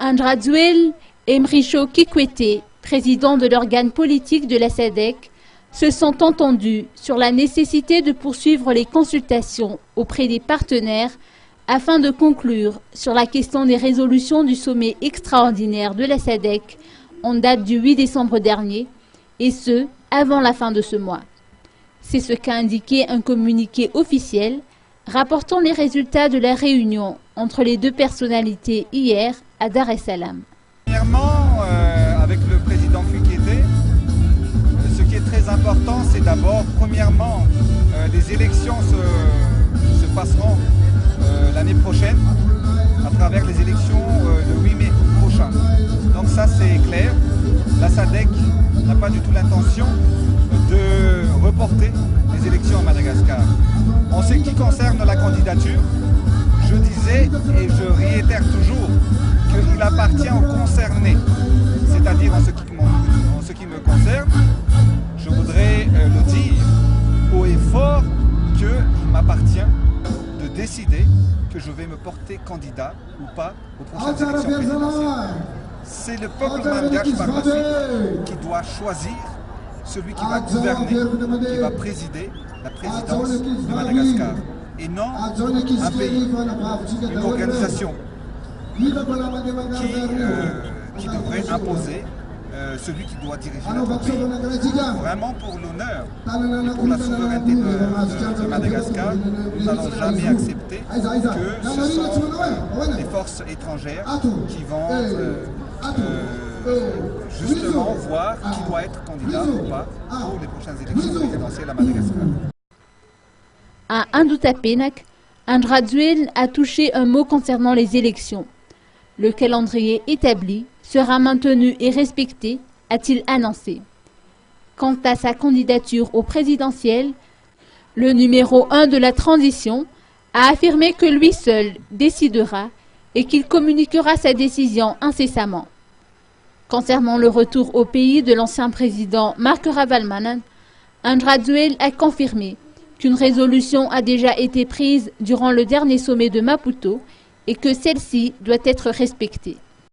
Andrazuel, Emricho Kikwete, président de l'organe politique de la SADC, se sont entendus sur la nécessité de poursuivre les consultations auprès des partenaires afin de conclure sur la question des résolutions du sommet extraordinaire de la SADC en date du 8 décembre dernier, et ce, avant la fin de ce mois. C'est ce qu'a indiqué un communiqué officiel rapportant les résultats de la réunion entre les deux personnalités hier à Dar es Salaam. Premièrement, avec le président Kikwete, ce qui est très important, c'est d'abord, premièrement, les élections se passeront l'année prochaine à travers les élections le 8 mai prochain. Donc ça c'est clair, la SADC n'a pas du tout l'intention de reporter les élections à Madagascar. En ce qui concerne la candidature, je disais et je réitère toujours qu'il appartient aux concernés, c'est-à-dire en ce qui me concerne, je voudrais le dire haut et fort qu'il m'appartient de décider que je vais me porter candidat ou pas aux prochaines élections présidentielles. C'est le peuple malgache par la suite qui doit choisir celui qui va gouverner, qui va présider la présidence de Madagascar, et non un pays, une organisation qui devrait imposer celui qui doit diriger notre pays. Vraiment pour l'honneur et pour la souveraineté de Madagascar, nous n'allons jamais accepter que ce sont les forces étrangères qui vont justement voir qui doit être candidat ou pas pour les prochaines élections présidentielles à Madagascar. À Indutapenak, Andrazuel a touché un mot concernant les élections. Le calendrier établi sera maintenu et respecté, a-t-il annoncé. Quant à sa candidature au présidentiel, le numéro 1 de la transition a affirmé que lui seul décidera et qu'il communiquera sa décision incessamment. Concernant le retour au pays de l'ancien président Marc Ravalomanana, Andrazuel a confirmé qu'une résolution a déjà été prise durant le dernier sommet de Maputo et que celle-ci doit être respectée.